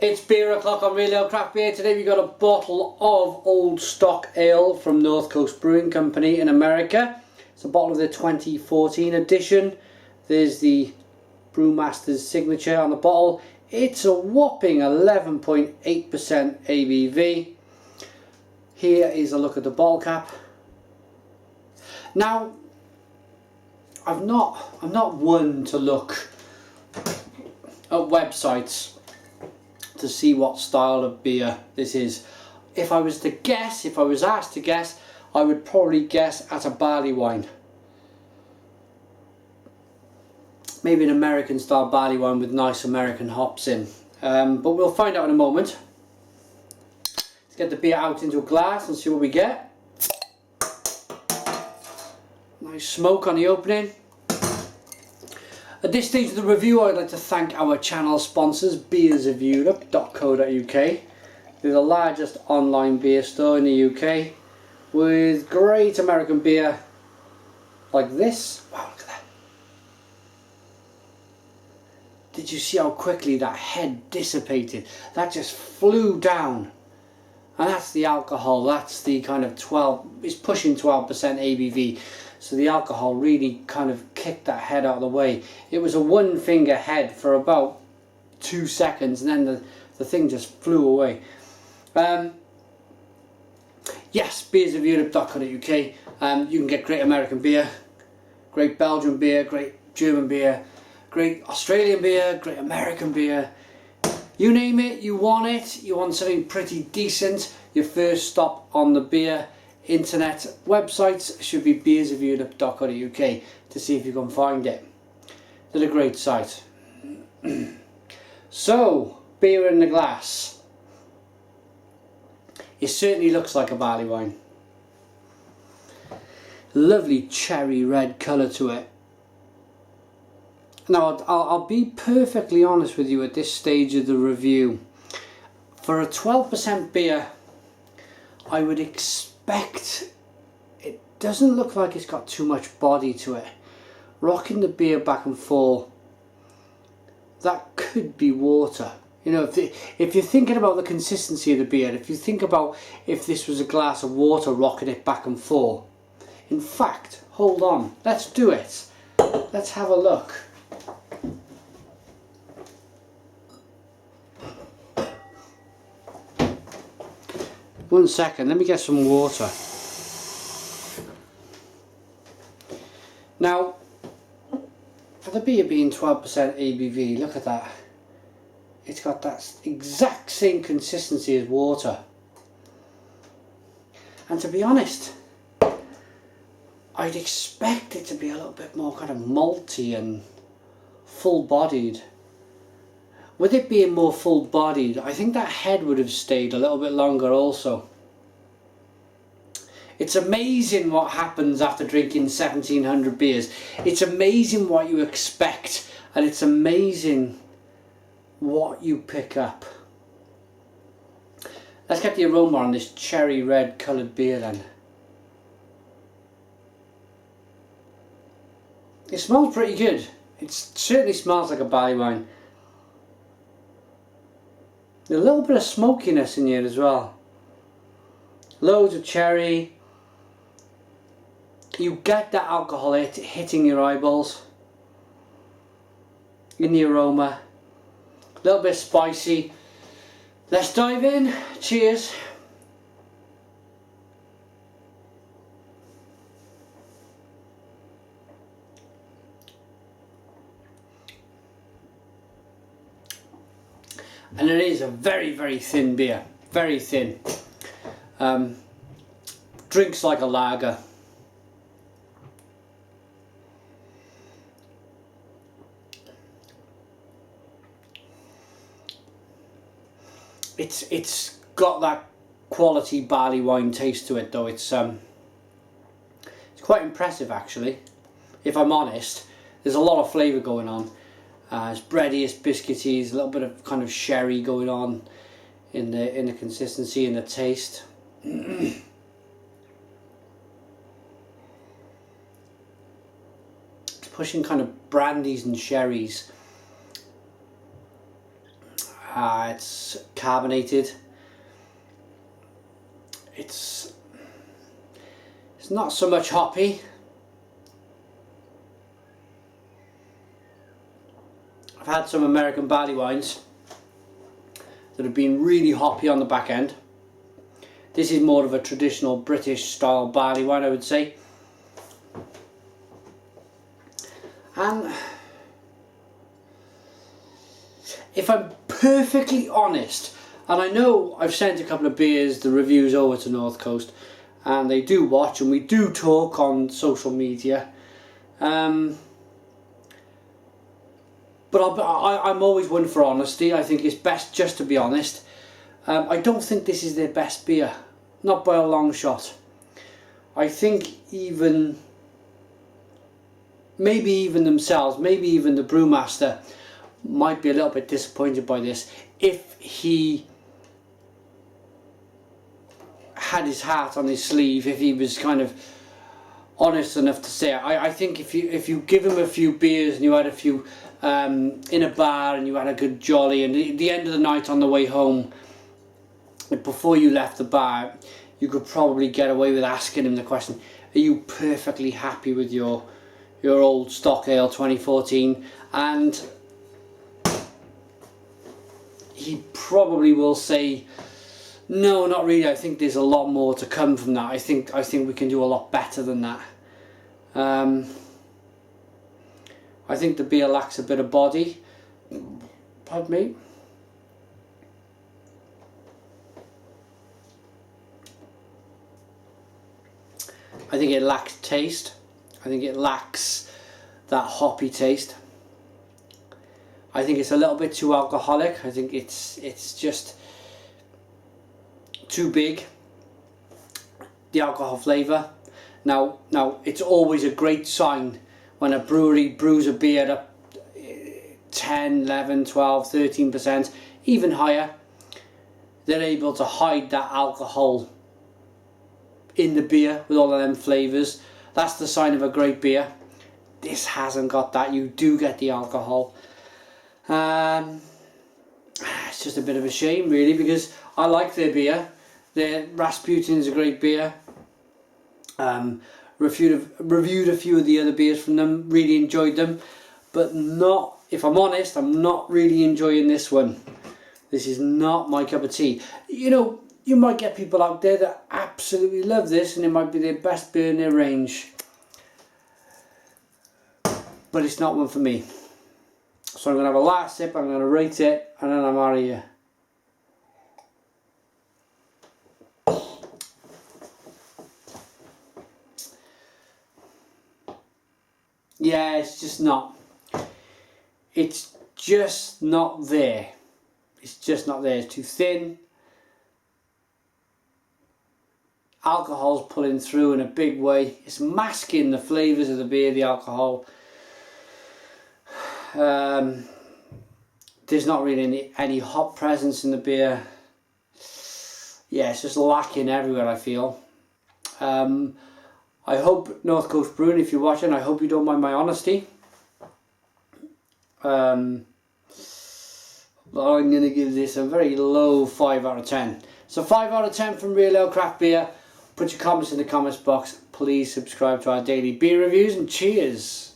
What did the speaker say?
It's beer o'clock on Real Ale Craft Beer. Today we got a bottle of old stock ale from North Coast Brewing Company in America. It's a bottle of the 2014 edition. There's the brewmaster's signature on the bottle. It's a whopping 11.8% ABV. Here is a look at the bottle cap. Now, I'm not one to look at websites to see what style of beer this is. If I was to guess, if I was asked to guess, I would probably guess at a barley wine. Maybe an American style barley wine with nice American hops in. But we'll find out in a moment. Let's get the beer out into a glass and see what we get. Nice smoke on the opening. At this stage of the review, I'd like to thank our channel sponsors, beersofeurope.co.uk. They're the largest online beer store in the UK with great American beer like this. Wow, look at that. Did you see how quickly that head dissipated? That just flew down. And that's the alcohol, that's the kind of 12, it's pushing 12% ABV. So the alcohol really kind of kicked that head out of the way. It was a one finger head for about 2 seconds and then the thing just flew away. Yes, beersofeurope.co.uk. You can get great American beer, great Belgian beer, great German beer, great Australian beer, great American beer. You name it, you want something pretty decent. Your first stop on the beer internet websites should be beersofeurope.co.uk to see if you can find it. They're a great site. So, beer in the glass. It certainly looks like a barley wine. Lovely cherry red colour to it. Now, I'll be perfectly honest with you at this stage of the review. For a 12% beer, I would expect, it doesn't look like it's got too much body to it. Rocking the beer back and forth, that could be water. You know, if you're thinking about the consistency of the beer, if you think about if this was a glass of water rocking it back and forth. In fact, hold on, let's do it. Let's have a look. One second, let me get some water. Now, for the beer being 12% ABV, look at that. It's got that exact same consistency as water. And to be honest, I'd expect it to be a little bit more kind of malty and full-bodied. With it being more full-bodied, I think that head would have stayed a little bit longer also. It's amazing what happens after drinking 1700 beers. It's amazing what you expect, and it's amazing what you pick up. Let's get the aroma on this cherry red coloured beer then. It smells pretty good. It certainly smells like a barley wine. There's a little bit of smokiness in here as well. Loads of cherry. You get that alcohol hitting your eyeballs in the aroma. A little bit spicy. Let's dive in. Cheers. And it is a very, very thin beer. Very thin. Drinks like a lager. It's got that quality barley wine taste to it though. It's quite impressive actually, if I'm honest. There's a lot of flavour going on. It's bready, it's biscuity, there's a little bit of kind of sherry going on in the consistency and the taste. It's pushing kind of brandies and sherries. It's carbonated. It's not so much hoppy. I've had some American barley wines that have been really hoppy on the back end. This is more of a traditional British style barley wine, I would say. And if I'm perfectly honest, and I know I've sent a couple of beers, the reviews over to North Coast, and they do watch and we do talk on social media. But I'm always one for honesty. I think it's best just to be honest. I don't think this is their best beer, not by a long shot. I think maybe even themselves, maybe even the brewmaster might be a little bit disappointed by this if he had his heart on his sleeve, if he was kind of honest enough to say it. I think if you give him a few beers and you had a few in a bar and you had a good jolly, and at the end of the night on the way home, before you left the bar, you could probably get away with asking him the question, are you perfectly happy with your old stock ale 2014? And he probably will say, no, not really. I think there's a lot more to come from that. I think we can do a lot better than that. I think the beer lacks a bit of body. Pardon me. I think it lacks taste. I think it lacks that hoppy taste. I think it's a little bit too alcoholic. I think it's just too big. The alcohol flavour. Now it's always a great sign when a brewery brews a beer at 10, 11, 12, 13%, even higher. They're able to hide that alcohol in the beer with all of them flavours. That's the sign of a great beer. This hasn't got that. You do get the alcohol. It's just a bit of a shame really, because I like their beer. Their Rasputin's a great beer. Reviewed a few of the other beers from them, really enjoyed them, but not, if I'm honest, I'm not really enjoying this one. This is not my cup of tea. You know, you might get people out there that absolutely love this and it might be their best beer in their range, but it's not one for me. So I'm going to have a last sip, I'm going to rate it, and then I'm out of here. Yeah, it's just not there. It's just not there. It's too thin. Alcohol's pulling through in a big way. It's masking the flavours of the beer, the alcohol. There's not really any hop presence in the beer. Yeah, it's just lacking everywhere, I feel. I hope North Coast Brewing, if you're watching, I hope you don't mind my honesty. I'm going to give this a very low 5 out of 10. So 5 out of 10 from Real Ale Craft Beer. Put your comments in the comments box. Please subscribe to our daily beer reviews, and cheers.